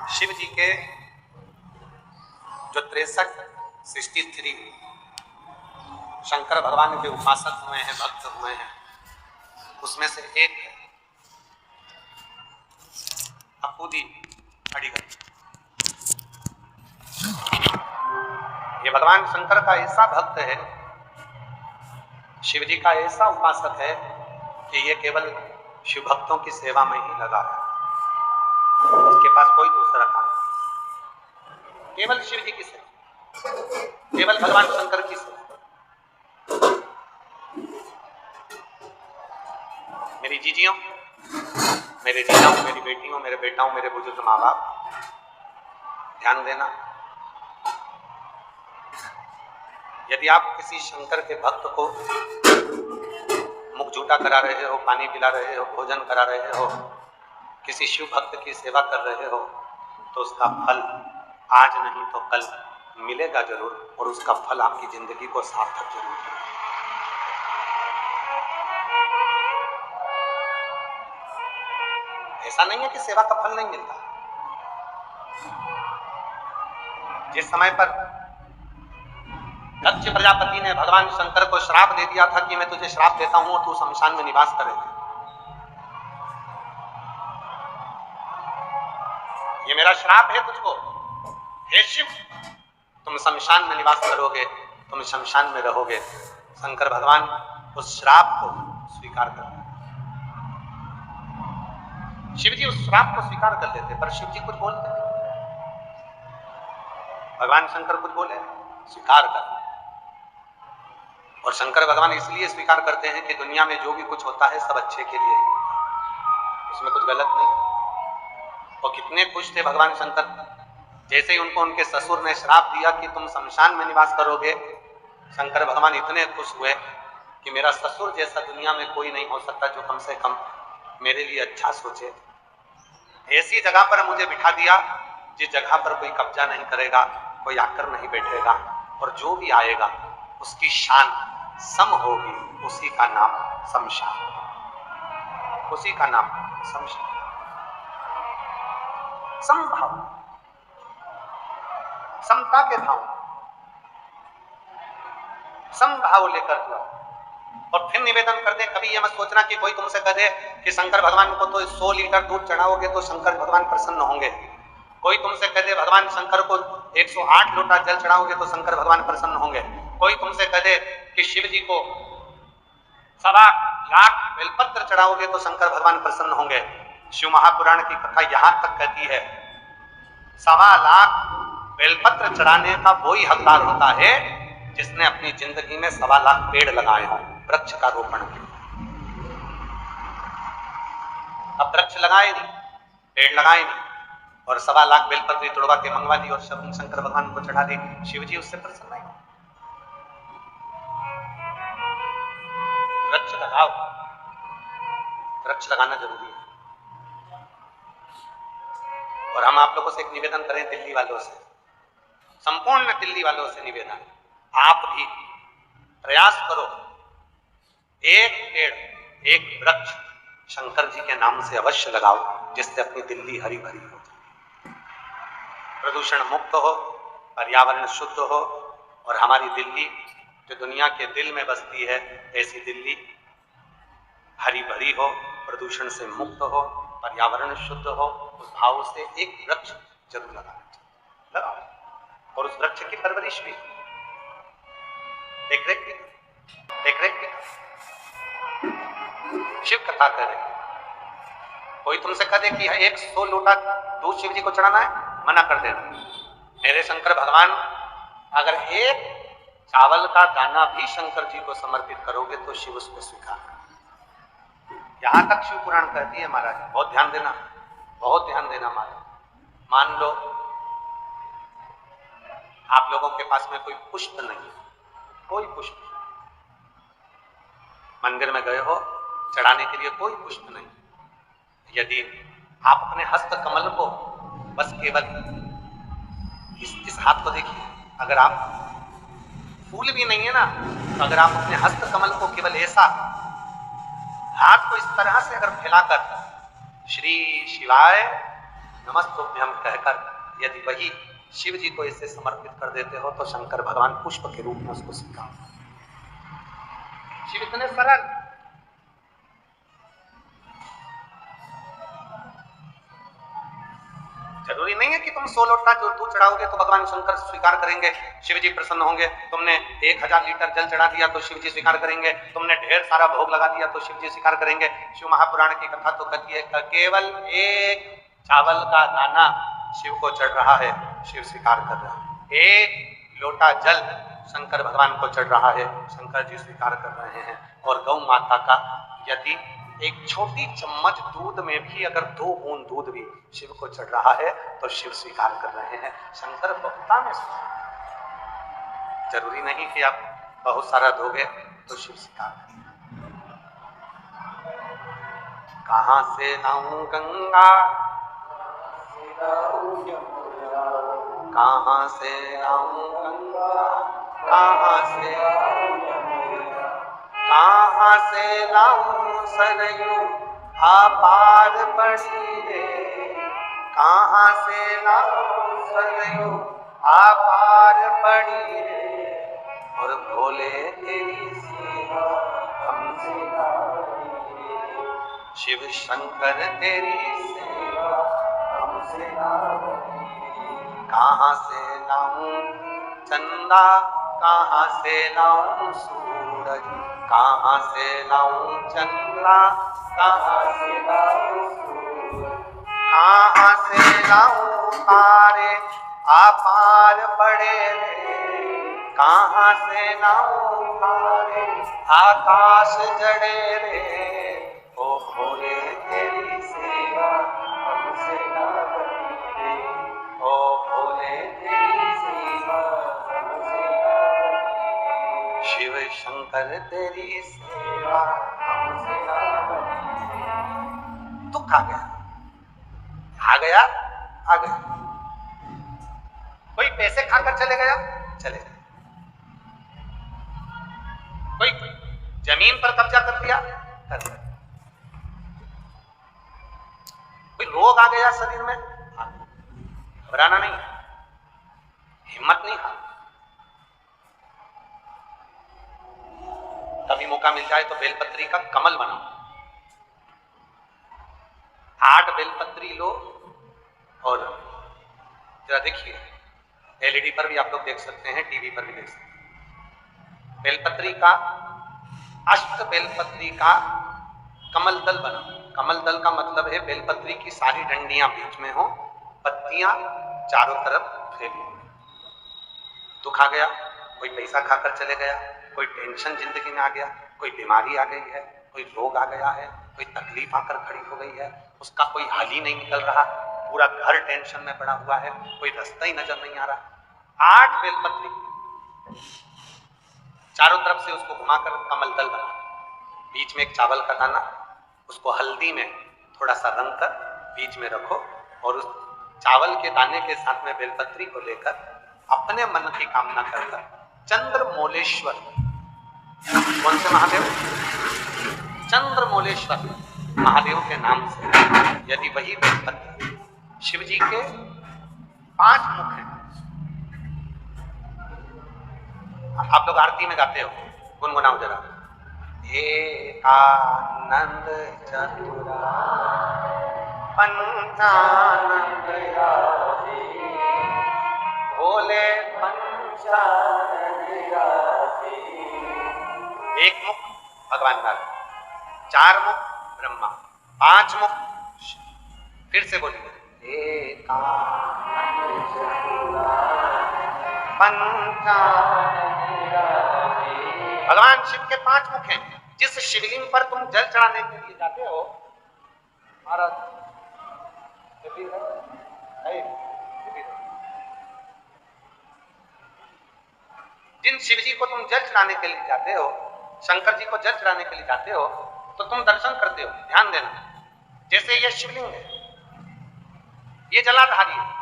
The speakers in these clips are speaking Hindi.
शिव जी के जो 63 63 शंकर भगवान के उपासक हुए हैं, भक्त हुए हैं, उसमें से एक है अपूदी अड़ीगल। ये भगवान शंकर का ऐसा भक्त है, शिव जी का ऐसा उपासक है कि ये केवल शिव भक्तों की सेवा में ही लगा है। इसके पास कोई दूसरा काम नहीं, केवल शिव जी की सेवा, केवल भगवान शंकर की सेवा। मेरी जीजियों, मेरे जीजाओं, मेरी बेटियों, मेरे बेटाओं, मेरे बुजुर्ग माँ बाप, ध्यान देना। यदि आप किसी शंकर के भक्त को मुख झूठा करा रहे हो, पानी पिला रहे हो, भोजन करा रहे हो, किसी शिव भक्त की सेवा कर रहे हो, तो उसका फल आज नहीं तो कल मिलेगा जरूर, और उसका फल आपकी जिंदगी को सार्थक जरूर करेगा। ऐसा नहीं है कि सेवा का फल नहीं मिलता। जिस समय पर दक्ष प्रजापति ने भगवान शंकर को श्राप दे दिया था कि मैं तुझे श्राप देता हूं और तू शमशान में निवास करेगा, ये मेरा श्राप है तुझको, हे शिव, तुम शमशान में निवास करोगे, तुम शमशान में रहोगे। शंकर भगवान उस श्राप को स्वीकार कर लेते, शिव जी उस श्राप को स्वीकार कर लेते, पर शिव जी कुछ बोलते नहीं, भगवान शंकर कुछ बोले, स्वीकार कर। और शंकर भगवान इसलिए स्वीकार करते हैं कि दुनिया में जो भी कुछ होता है सब अच्छे के लिए ही, उसमें कुछ गलत नहीं। और कितने खुश थे भगवान शंकर, जैसे ही उनको उनके ससुर ने श्राप दिया कि तुम शमशान में निवास करोगे, शंकर भगवान इतने खुश हुए कि मेरा ससुर जैसा दुनिया में कोई नहीं हो सकता जो कम से कम मेरे लिए अच्छा सोचे। ऐसी जगह पर मुझे बिठा दिया जिस जगह पर कोई कब्जा नहीं करेगा, कोई आकर नहीं बैठेगा, और जो भी आएगा उसकी शान सम होगी, उसी का नाम शमशान, उसी का नाम शमशान। समभाव, समता के भाव, समभाव लेकर जाओ। और फिर निवेदन कर दे, कभी ये मत सोचना कि कोई तुमसे कह दे कि शंकर भगवान को तो 100 लीटर दूध चढ़ाओगे तो शंकर भगवान प्रसन्न होंगे। कोई तुमसे कह दे भगवान शंकर को 108 लोटा जल चढ़ाओगे तो शंकर भगवान प्रसन्न होंगे। कोई तुमसे कह दे कि शिव जी को 1.25 लाख बेलपत्र चढ़ाओगे तो शंकर भगवान प्रसन्न होंगे। शिव महापुराण की कथा यहां तक कहती है 1.25 लाख बेलपत्र चढ़ाने का वही हकदार होता है जिसने अपनी जिंदगी में 1.25 लाख पेड़ लगाए हों, वृक्ष का रोपण किया। अब वृक्ष लगाए नहीं, पेड़ लगाए नहीं, और 1.25 लाख बेलपत्री तोड़वा के मंगवा दी और शंकर भगवान को चढ़ा दी, शिव जी उससे प्रसन्न नहीं। वृक्ष लगाओ, वृक्ष लगाना जरूरी है। और हम आप लोगों से एक निवेदन करें, दिल्ली वालों से, संपूर्ण दिल्ली वालों से निवेदन, आप भी प्रयास करो, एक पेड़, एक वृक्ष शंकर जी के नाम से अवश्य लगाओ, जिससे अपनी दिल्ली हरी भरी हो, प्रदूषण मुक्त हो, पर्यावरण शुद्ध हो, और हमारी दिल्ली जो दुनिया के दिल में बसती है, ऐसी दिल्ली हरी भरी हो, प्रदूषण से मुक्त हो, पर्यावरण शुद्ध हो। उस भाव से एक वृक्ष जरूर लगाना चाहिए, लगाओ, और उस वृक्ष की परवरिश भी, देख रेख भी, शिव कथा करे। कोई तुमसे कह दे कि 100 लोटा दूध शिव जी को चढ़ाना है, मना कर देना। मेरे शंकर भगवान, अगर एक चावल का दाना भी शंकर जी को समर्पित करोगे तो शिव उसको स्वीकार करेंगे। यहां तक शिव पुराण कहती है महाराज, बहुत ध्यान देना, बहुत ध्यान देना महाराज। मान लो आप लोगों के पास में कोई पुष्प नहीं है, कोई पुष्प, मंदिर में गए हो, चढ़ाने के लिए कोई पुष्प नहीं, यदि आप अपने हस्त कमल को बस केवल इस हाथ को देखिए, अगर आप फूल भी नहीं है ना, तो अगर आप अपने हस्त कमल को केवल ऐसा हाथ को इस तरह से अगर फैलाकर श्री शिवाय नमस्तुभ्यम कहकर यदि वही शिव जी को इसे समर्पित कर देते हो तो शंकर भगवान पुष्प के रूप में उसको स्वीकार। शिव इतने सरल, जरूरी नहीं है कि तुम 100 लोटा जो दूध चढ़ाओगे तो भगवान शंकर स्वीकार करेंगे, शिव जी प्रसन्न होंगे। तुमने 1000 लीटर जल चढ़ा दिया तो शिव जी स्वीकार करेंगे, तुमने ढेर सारा भोग लगा दिया तो शिव जी स्वीकार करेंगे। शिव महापुराण की कथा तो कहती है केवल एक चावल का दाना शिव को चढ़ रहा है, शिव स्वीकार कर रहा है। एक लोटा जल शंकर भगवान को चढ़ रहा है, शंकर जी स्वीकार कर रहे हैं। और गौ माता का यदि एक छोटी चम्मच दूध में भी अगर 2 बूंद दूध भी शिव को चढ़ रहा है तो शिव स्वीकार कर रहे हैं। शंकर बहुता में जरूरी नहीं कि आप बहुत सारा दोगे तो शिव स्वीकार करें। कहां से लाऊं गंगा, कहां से लाऊं गंगा, कहां से लाऊं सरयू अपार बड़ी रे, कहां से लाऊं सरयू अपार बड़ी रे। और भोले तेरी सेवा हमसे ना बड़ी रे, शिव शंकर तेरी सेवा हमसे ना बड़ी रे। कहां से लाऊं चंदा, कहां से लाऊं सूरज, कहां से लाऊं चंदा, कहां से लाऊं सूरज, कहां से लाऊं तारे अपार बड़े रे, कहां से लाऊं तारे आकाश जड़े रे। ओ भोले तेरी सेवा हमसे ना बड़ी रे, ओ भोले तेरी सेवा हमसे ना बड़ी रे, शिव शंकर तेरी सेवा हमसे ना बड़ी रे। दुख आ गया, आ गया, आ गया। कोई पैसे खाकर चले गया, चले गए। कोई जमीन पर कब्जा कर लिया, कर लिया। कोई रोग आ गया शरीर में, घबराना नहीं, हिम्मत नहीं हारना। कभी मौका मिल जाए तो बेलपत्री का कमल बनाओ, 8 बेलपत्री लो और जरा देखिए, एलईडी पर भी आप लोग देख सकते हैं, टीवी पर भी देख सकते हैं। बेलपत्री का, अष्ट बेलपत्री का कमल दल बनाओ। कमल दल का मतलब है बेलपत्री की सारी डंडियां बीच में हो, पत्तियां चारों तरफ फैली। दुख आ गया, कोई पैसा खाकर चले गया, कोई टेंशन जिंदगी में आ गया, कोई बीमारी आ गई है, कोई रोग आ गया है, कोई तकलीफ आकर खड़ी हो गई है, उसका कोई हल ही नहीं निकल रहा, पूरा घर टेंशन में पड़ा हुआ है, कोई रास्ता ही नजर नहीं आ रहा। 8 बेलपत्री चारों तरफ से उसको घुमाकर कमल दल बना, बीच में एक चावल का दाना, उसको हल्दी में थोड़ा सा रंग कर बीच में रखो और उस चावल के दाने के साथ में बेलपत्री को लेकर अपने मन की कामना कर चंद्रमौलेश्वर, कौन से महादेव? चंद्रमौलेश्वर महादेव के नाम से यदि वही बेलपत्री, शिव जी के 5 मुख हैं। आप लोग आरती में गाते हो, गुनगुनाओ जरा। एकानंद चतुरा पंचानंद राधे, भोले पंचानंद राधे। एक मुख भगवान नारायण, 4 मुख ब्रह्मा, 5 मुख। फिर से बोलिए, एकानंद चतुरा पंचानंद राधे। भगवान शिव के 5 मुख हैं। जिस शिवलिंग पर तुम जल चढ़ाने के लिए जाते हो, महाराज जिन शिव जी को तुम जल चढ़ाने के लिए जाते हो, शंकर जी को जल चढ़ाने के लिए जाते हो, तो तुम दर्शन करते हो। ध्यान देना, जैसे ये शिवलिंग है, ये जलाधारी है।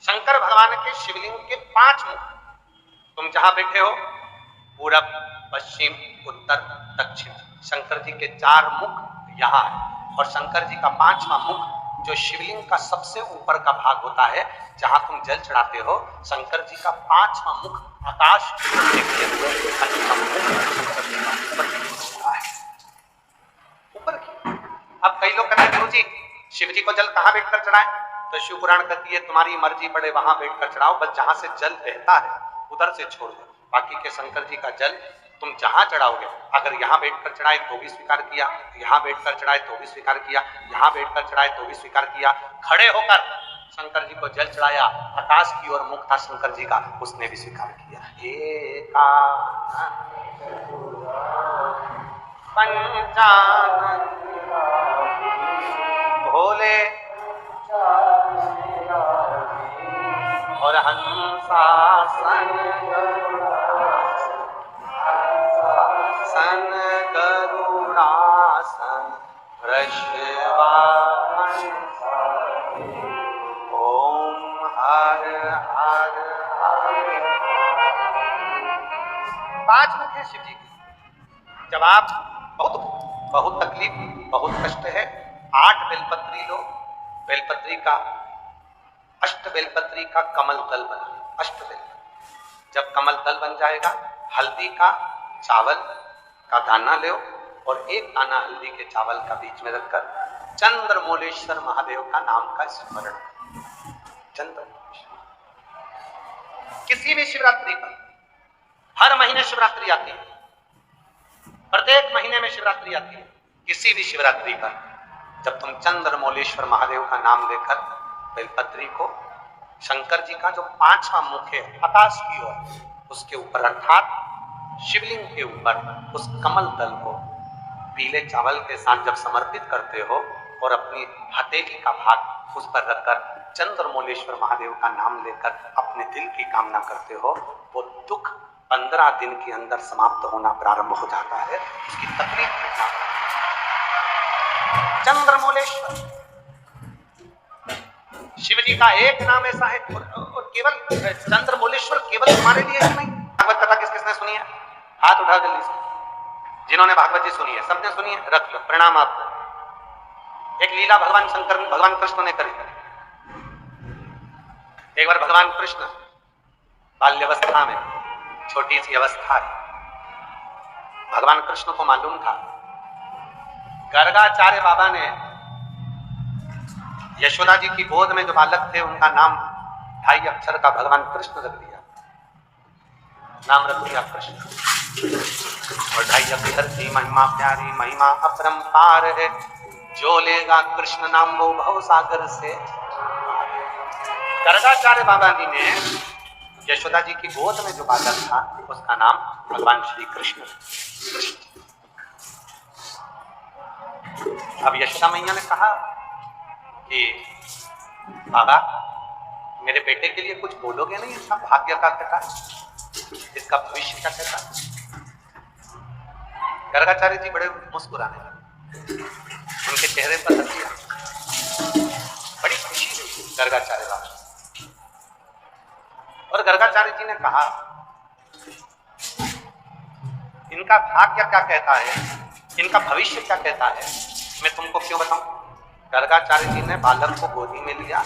शंकर भगवान के शिवलिंग के 5 मुख, तुम जहां बैठे हो, पूरब, पश्चिम, उत्तर, दक्षिण, शंकर जी के 4 मुख यहाँ है। और शंकर जी का 5वां मुख जो शिवलिंग का सबसे ऊपर का भाग होता है, जहां तुम जल चढ़ाते हो, शंकर जी का 5वां मुख आकाश ऊपर की। अब कई लोग कहते हैं गुरु जी शिव जी को जल कहाँ बैठ कर चढ़ाएं? तो शिव पुराण कहती है तुम्हारी मर्जी पड़े वहां बैठ कर चढ़ाओ, बस जहां से जल बहता है उधर से छोड़ दो। बाकी के शंकर जी का जल तुम जहां चढ़ाओगे, अगर यहाँ बैठकर चढ़ाए तो भी स्वीकार किया, यहाँ बैठकर चढ़ाए तो भी स्वीकार किया, यहाँ बैठकर चढ़ाए तो भी स्वीकार किया। खड़े होकर शंकर जी को जल चढ़ाया, आकाश की ओर मुख था शंकर जी का, उसने भी स्वीकार किया। पंचानन भोले और हंसासन सन गरुड़ासन वृषवाहन ओम हर हर हर। 5 मुख है शिव जी की। जब आप बहुत तकलीफ, बहुत कष्ट है, 8 बेलपत्री लो, बेलपत्री का अष्ट बेलपत्री का कमल दल बना, अष्ट बेलपत्री। जब कमल दल बन जाएगा, हल्दी का चावल का दाना लो और एक दाना हल्दी के चावल का बीच में रखकर चंद्रमौलेश्वर महादेव का नाम का स्मरण। चंद्रमौलेश्वर किसी भी शिवरात्रि पर, हर महीने शिवरात्रि आती है, प्रत्येक महीने में शिवरात्रि आती है, किसी भी शिवरात्रि पर जब तुम चंद्रमौलेश्वर महादेव का नाम लेकर बेलपत्री को शंकर जी का जो 5वां मुख है आकाश की ओर, उसके ऊपर अर्थात शिवलिंग के ऊपर उस कमल दल को पीले चावल के साथ जब समर्पित करते हो और अपनी हथेली का भाग उस पर रखकर चंद्रमौलेश्वर महादेव का नाम लेकर अपने दिल की कामना करते हो, वो दुख 15 दिन के अंदर समाप्त होना प्रारंभ हो जाता है, उसकी तकलीफ मिटना। चंद्रमौलेश्वर शिव जी का एक नाम ऐसा है, और केवल चंद्रमौलेश्वर केवल तुम्हारे लिए ही नहीं। भागवत कथा किस किसने सुनी है? हाथ उठाओ जल्दी से। जिन्होंने भागवत जी सुनी है, सबने सुनी है, रख लो, प्रणाम आपको। एक लीला भगवान शंकर, भगवान कृष्ण ने करी। एक बार भगवान कृष्ण बाल्यावस्था में, छोटी सी अवस्था है, भगवान कृष्ण को मालूम था गर्गाचार्य बाबा ने यशोदा जी की गोद में जो बालक थे उनका नाम 2.5 अक्षर का भगवान कृष्ण रख दिया, नाम रख दिया कृष्ण। और 2.5 अक्षर की महिमा प्यारी, महिमा अपरंपार है, जो लेगा कृष्ण नाम वो भव सागर से। गर्गाचार्य बाबा जी ने यशोदा जी की गोद में जो बालक था उसका नाम भगवान श्री कृष्ण। अब यशोदा मैया ने कहा कि बाबा मेरे बेटे के लिए कुछ बोलोगे नहीं? इसका भाग्य का कहता, इसका भविष्य का कहता। गर्गाचार्य जी बड़े मुस्कुराने लगे, उनके चेहरे पर हंसी आई, बड़ी खुशी हुई गर्गाचार्य बाबा। और गर्गाचार्य जी ने कहा इनका भाग्य क्या कहता है, इनका भविष्य क्या कहता है, मैं तुमको क्यों बताऊं? गर्गाचार्य जी ने बालक को गोदी में लिया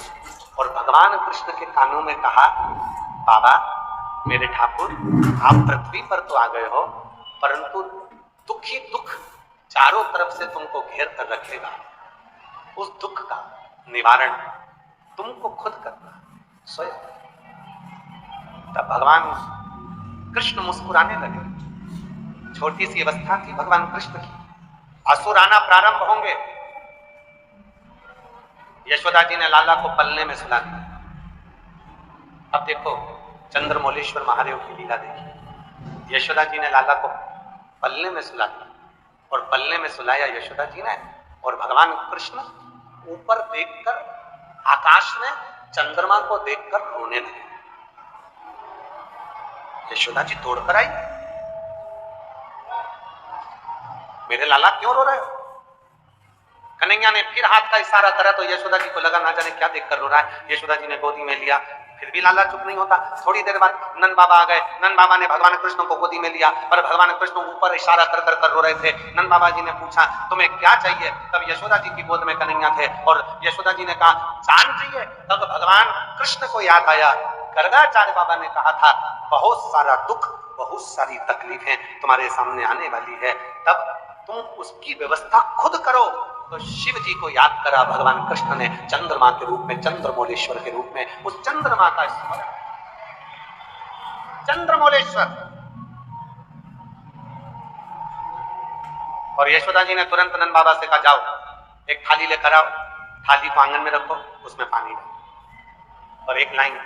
और भगवान कृष्ण के कानों में कहा, बाबा मेरे ठाकुर, आप पृथ्वी पर तो आ गए हो, परंतु दुख ही दुख चारों तरफ से तुमको घेर कर रखेगा। उस दुख का निवारण तुमको खुद करना स्वयं। तब भगवान कृष्ण मुस्कुराने लगे। छोटी सी अवस्था थी भगवान कृष्ण की, असुर आना प्रारंभ होंगे। यशोदा जी ने लाला को पलने में सुला दिया। अब देखो चंद्रमौलेश्वर महादेव की लीला देखी। यशोदा जी ने लाला को पलने में सुला दिया और पलने में सुलाया यशोदा जी ने, और भगवान कृष्ण ऊपर देखकर आकाश में चंद्रमा को देखकर रोने लगे। यशोदा जी दौड़कर आई, मेरे लाला क्यों रो रहे हो? कन्हैया ने फिर हाथ का इशारा करा तो यशोदा जी को लगा ना जाने क्या देखकर रो रहा है। यशोदा जी ने गोदी में लिया, फिर भी लाला चुप नहीं होता। थोड़ी देर बाद नंद बाबा आ गए। नंद बाबा ने भगवान कृष्ण को गोदी में लिया और भगवान कृष्ण ऊपर इशारा कर कर कर रो रहे थे। नंद बाबा जी ने पूछा तुम्हें क्या चाहिए? तब यशोदा जी की गोद में कन्हैया थे और यशोदा जी ने कहा चांद चाहिए। तब भगवान कृष्ण को याद आया, गर्गाचार्य बाबा ने कहा था बहुत सारा दुख, बहुत सारी तकलीफें तुम्हारे सामने आने वाली है, तब तुम उसकी व्यवस्था खुद करो। तो शिव जी को याद करा भगवान कृष्ण ने चंद्रमा के रूप में, चंद्रमौलेश्वर के रूप में उस चंद्रमा का स्मरण, चंद्रमौलेश्वर। और यशोदा जी ने तुरंत नंद बाबा से कहा जाओ एक थाली लेकर आओ, थाली को आंगन में रखो, उसमें पानी डालो और एक लाइन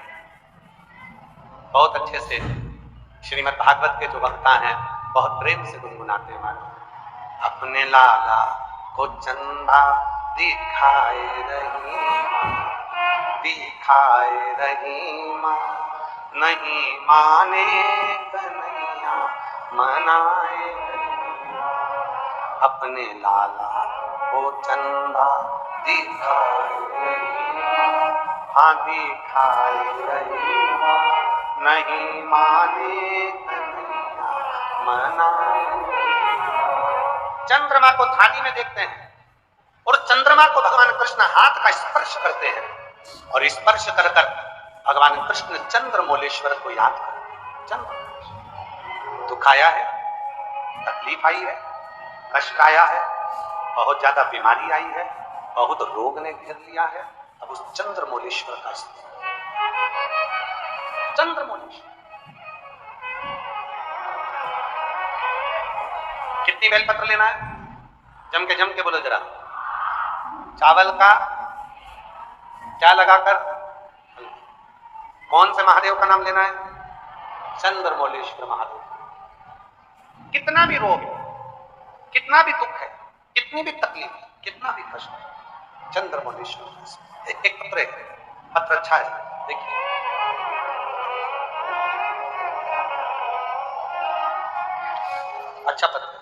बहुत अच्छे से श्रीमद् भागवत के जो वक्ता हैं बहुत प्रेम से गुनगुनाते हैं मानो, अपने लाला को चंदा दिखाए रही माँ, नहीं माने कन्हैया मनाए रही माँ। अपने लाला को चंदा दिखाए रही माँ, हाँ दिखाए रही माँ, नहीं माने कन्हैया मनाए। चंद्रमा को थाली में देखते हैं और चंद्रमा को भगवान कृष्ण हाथ का स्पर्श करते हैं और स्पर्श कर कर भगवान कृष्ण चंद्रमौलेश्वर को याद करते। चंद्र दुख आया है, तकलीफ आई है, कष्ट आया है, बहुत ज्यादा बीमारी आई है, बहुत रोग ने घेर लिया है, अब उस चंद्रमौलेश्वर का स्मरण, चंद्रमौलेश्वर। कितनी बेलपत्र लेना है? जम के बोलो जरा। चावल का क्या लगाकर? कौन से महादेव का नाम लेना है? चंद्रमौलेश्वर महादेव। कितना भी रोग है, कितना भी दुख है, कितनी भी तकलीफ है, कितना भी कष्ट है, चंद्रमौलेश्वर। एक पत्र है, पत्र अच्छा है, देखिए। अच्छा पत्र